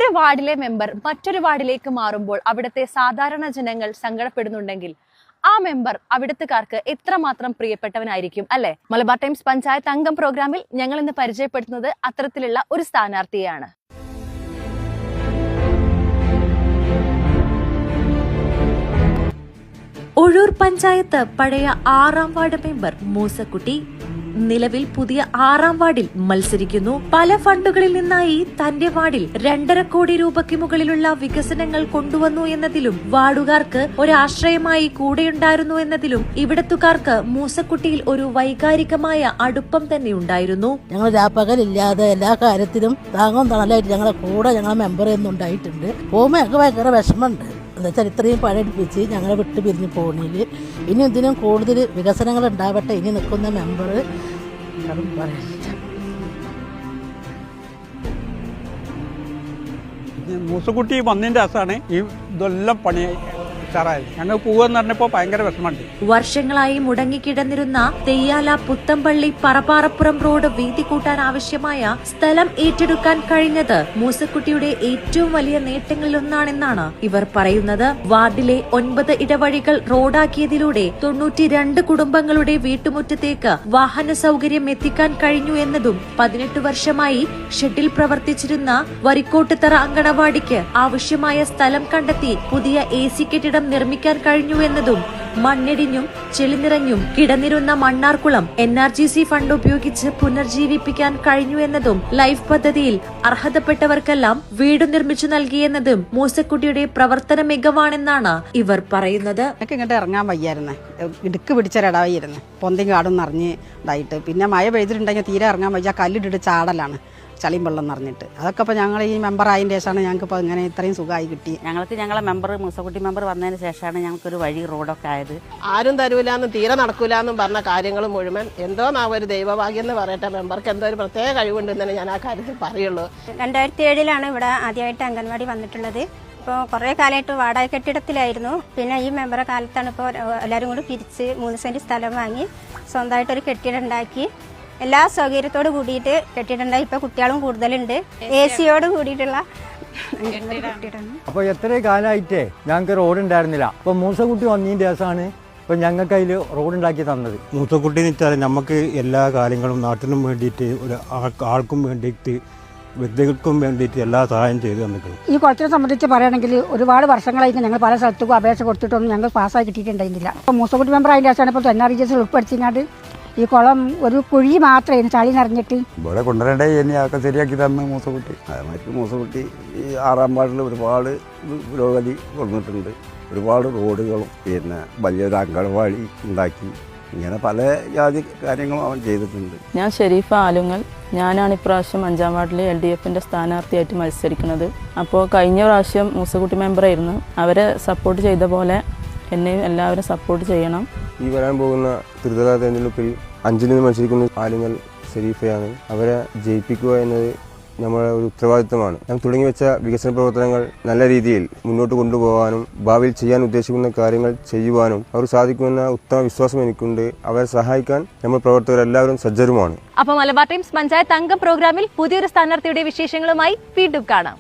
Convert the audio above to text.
ഒരു വാർഡിലെ മെമ്പർ മറ്റൊരു വാർഡിലേക്ക് മാറുമ്പോൾ അവിടുത്തെ സാധാരണ ജനങ്ങൾ സങ്കടപ്പെടുന്നുണ്ടെങ്കിൽ ആ മെമ്പർ അവിടുത്തുകാർക്ക് എത്രമാത്രം പ്രിയപ്പെട്ടവനായിരിക്കും അല്ലെ? മലബാർ ടൈംസ് പഞ്ചായത്ത് അംഗം പ്രോഗ്രാമിൽ ഞങ്ങൾ ഇന്ന് പരിചയപ്പെടുത്തുന്നത് അത്തരത്തിലുള്ള ഒരു സ്ഥാനാർത്ഥിയെയാണ്. ഒഴൂർ പഞ്ചായത്ത് പഴയ 6ാം വാർഡ് മെമ്പർ മൂസക്കുട്ടി നിലവിൽ പുതിയ 6ാം വാർഡിൽ മത്സരിക്കുന്നു. പല ഫണ്ടുകളിൽ നിന്നായി തന്റെ വാർഡിൽ 2.5 കോടി രൂപയ്ക്ക് മുകളിലുള്ള വികസനങ്ങൾ കൊണ്ടുവന്നു എന്നതിലും വാർഡുകാർക്ക് ഒരാശ്രയമായി കൂടെയുണ്ടായിരുന്നു എന്നതിലും ഇവിടത്തുകാർക്ക് മൂസക്കുട്ടിയിൽ ഒരു വൈകാരികമായ അടുപ്പം തന്നെ ഉണ്ടായിരുന്നു. ഞങ്ങൾ രാപ്പകലില്ലാതെ എല്ലാ കാര്യത്തിലും താങ്ങും തണലായിട്ട് ഞങ്ങളെ കൂടെ ഞങ്ങളെ മെമ്പർ എന്നുണ്ടായിട്ടുണ്ട്. പോകുമ്പോൾ ഞങ്ങൾക്ക് ഭയങ്കര വിഷമമുണ്ട്. എന്താ വെച്ചാൽ ഇത്രയും പണിയെടുപ്പിച്ച് ഞങ്ങളെ വിട്ട് പിരിഞ്ഞ് പോകുന്നതിൽ ഇനി ഇതിനും കൂടുതൽ വികസനങ്ങൾ ഉണ്ടാവട്ടെ. ഇനി നിൽക്കുന്ന മെമ്പർ മൂസക്കുട്ടി വന്നതിന്റെ അസാണ് ഈ ഇതെല്ലാം പണി ഞങ്ങൾ പോവാന്ന് പറഞ്ഞപ്പോ ഭയങ്കര വിഷമമുണ്ട്. വർഷങ്ങളായി മുടങ്ങിക്കിടന്നിരുന്ന തെയ്യാല പുത്തമ്പള്ളി പറപ്പാറപ്പുറം റോഡ് വീതി കൂട്ടാൻ ആവശ്യമായ സ്ഥലം ഏറ്റെടുക്കാൻ കഴിഞ്ഞത് മൂസക്കുട്ടിയുടെ ഏറ്റവും വലിയ നേട്ടങ്ങളിലൊന്നാണെന്നാണ് ഇവർ പറയുന്നത്. വാർഡിലെ 9 ഇടവഴികൾ റോഡാക്കിയതിലൂടെ 92 കുടുംബങ്ങളുടെ വീട്ടുമുറ്റത്തേക്ക് വാഹന സൗകര്യം എത്തിക്കാൻ കഴിഞ്ഞു എന്നതും 18 വർഷമായി ഷെഡിൽ പ്രവർത്തിച്ചിരുന്ന വരിക്കോട്ടുതറ അങ്കണവാടിക്ക് ആവശ്യമായ സ്ഥലം കണ്ടെത്തി പുതിയ AC കെട്ടിടം നിർമ്മിക്കാൻ കഴിഞ്ഞു എന്നതും മണ്ണിടിഞ്ഞും ചെളിനിറഞ്ഞും കിടന്നിരുന്ന മണ്ണാർക്കുളം NRGC ഫണ്ട് ഉപയോഗിച്ച് പുനർജീവിപ്പിക്കാൻ കഴിഞ്ഞു എന്നതും ലൈഫ് പദ്ധതിയിൽ അർഹതപ്പെട്ടവർക്കെല്ലാം വീട് നിർമ്മിച്ചു നൽകിയെന്നതും മൂസക്കുട്ടിയുടെ പ്രവർത്തന മികവാണെന്നാണ് ഇവർ പറയുന്നത്. ഇങ്ങോട്ട് ഇറങ്ങാൻ വയ്യായിരുന്നേ, ഇടുക്ക് പിടിച്ചൊരിടവായിരുന്നു. പൊന്തിയും കാടും നിറഞ്ഞ് ഇതായിട്ട് പിന്നെ മഴ പെയ്തിട്ടുണ്ടെങ്കിൽ തീരെ ഇറങ്ങാൻ വയ്യ, കല്ലിട്ടിട്ട് ചാടലാണ് ചളിയും വെള്ളം നിറഞ്ഞിട്ട്. അതൊക്കെ ഇപ്പോൾ ഞങ്ങൾ ഈ മെമ്പർ ആയതിന് ശേഷമാണ് ഞങ്ങൾക്കിപ്പോൾ ഇങ്ങനെ ഇത്രയും സുഖമായി കിട്ടി. ഞങ്ങളെ മെമ്പർ മൂസക്കുട്ടി മെമ്പർ വന്നതിന് ശേഷമാണ് ഞങ്ങൾക്കൊരു വഴി റോഡൊക്കെ ആയത്. ആരും തരൂലെന്നും തീരെ നടക്കൂലെന്നും പറഞ്ഞ കാര്യങ്ങൾ മുഴുവൻ എന്തോ ഒരു ദൈവഭാഗ്യം എന്ന് പറയട്ടെ. മെമ്പർക്ക് എന്തോ ഒരു പ്രത്യേക കഴിവുണ്ടെന്ന് ഞാൻ ആ കാര്യത്തിൽ പറയുള്ളൂ. 2007 ഇവിടെ ആദ്യമായിട്ട് അംഗൻവാടി വന്നിട്ടുള്ളത്. ഇപ്പോൾ കുറേ കാലമായിട്ട് വാടക കെട്ടിടത്തിലായിരുന്നു. പിന്നെ ഈ മെമ്പറെ കാലത്താണ് ഇപ്പോൾ എല്ലാവരും കൂടി പിരിച്ച് 3 സെന്റ് സ്ഥലം വാങ്ങി സ്വന്തമായിട്ടൊരു കെട്ടിടം ഉണ്ടാക്കി എല്ലാ സൗകര്യത്തോട് കൂടിയിട്ട് കെട്ടിടമുണ്ടായി. ഇപ്പൊ കുട്ടികളും കൂടുതലുണ്ട്. AC-യോട് കൂടിയിട്ടുള്ള കെട്ടിടം. അപ്പോൾ എത്ര കാലമായിട്ടേ ഞങ്ങൾക്ക് റോഡ് ഉണ്ടായിരുന്നില്ല. അപ്പൊ മൂസക്കുട്ടി വന്നതിന്റെ ദിവസമാണ് ഇപ്പൊ ഞങ്ങൾക്ക് അതിൽ റോഡ് ഉണ്ടാക്കി തന്നത്. മൂസക്കുട്ടി എന്ന് വെച്ചാൽ നമുക്ക് എല്ലാ കാര്യങ്ങളും നാട്ടിനും വേണ്ടിയിട്ട് ഒരു ആൾക്കും വേണ്ടിയിട്ട് വ്യക്തികൾക്കും വേണ്ടിയിട്ട് എല്ലാ സഹായം ചെയ്തു തന്നിട്ടുണ്ട്. ഈ കുളത്തിനെ സംബന്ധിച്ച് പറയുകയാണെങ്കിൽ ഒരുപാട് വർഷങ്ങളായിട്ട് ഞങ്ങൾ പല സ്ഥലത്തും അപേക്ഷ കൊടുത്തിട്ടൊന്നും ഞങ്ങൾ പാസ്സായി കിട്ടിയിട്ടുണ്ടായിരുന്നില്ല. അപ്പോൾ മൂസക്കുട്ടി മെമ്പർ അതിൻ്റെ ദിവസമാണ് ഇപ്പോൾ NRGC ഉൾപ്പെടുത്തിങ്ങാണ്ട് ഈ കുളം ഒരു കുഴി മാത്രമായിരുന്നു ചളി നിറഞ്ഞിട്ട് ഇവിടെ കൊണ്ടുവരേണ്ടേ ഇനിയൊക്കെ ശരിയാക്കി തന്ന മൂസക്കുട്ടി. അതേമാതിരി മൂസക്കുട്ടി ഈ 6ാം വാർഡിൽ ഒരുപാട് പുരോഗതി വന്നിട്ടുണ്ട്. ഒരുപാട് റോഡുകളും പിന്നെ വലിയൊരു അങ്കണവാടി ഉണ്ടാക്കി. ഇങ്ങനെ പല ജാതി കാര്യങ്ങളും അവൻ ചെയ്തിട്ടുണ്ട്. ഞാൻ ഷെരീഫ ആലുങ്ങൽ. ഞാനാണ് ഇപ്രാവശ്യം 5ാം വാർഡിലെ LDFന്റെ സ്ഥാനാർത്ഥിയായിട്ട് മത്സരിക്കുന്നത്. അപ്പോൾ കഴിഞ്ഞ പ്രാവശ്യം മൂസക്കുട്ടി മെമ്പറായിരുന്നു. അവരെ സപ്പോർട്ട് ചെയ്ത പോലെ എന്നെയും എല്ലാവരും സപ്പോർട്ട് ചെയ്യണം. ഈ വരാൻ പോകുന്ന ത്രിതല തെരഞ്ഞെടുപ്പിൽ 5ൽ നിന്ന് മത്സരിക്കുന്ന ആലുങ്ങൽ ഷെരീഫയാണ്. അവരെ ജയിപ്പിക്കുക എന്നത് നമ്മുടെ ഒരു ഉത്തരവാദിത്തമാണ്. ഞാൻ തുടങ്ങി വെച്ച വികസന പ്രവർത്തനങ്ങൾ നല്ല രീതിയിൽ മുന്നോട്ട് കൊണ്ടുപോകാനും ഭാവിയിൽ ചെയ്യാൻ ഉദ്ദേശിക്കുന്ന കാര്യങ്ങൾ ചെയ്യുവാനും അവർ സാധിക്കുമെന്ന ഉത്തമ വിശ്വാസം എനിക്കുണ്ട്. അവരെ സഹായിക്കാൻ നമ്മൾ പ്രവർത്തകർ എല്ലാവരും സജ്ജരുമാണ്. അപ്പോൾ മലബാർ ടൈംസ് പഞ്ചായത്ത് അംഗം പ്രോഗ്രാമിൽ പുതിയൊരു സ്ഥാനാർത്ഥിയുടെ വിശേഷങ്ങളുമായി വീണ്ടും കാണാം.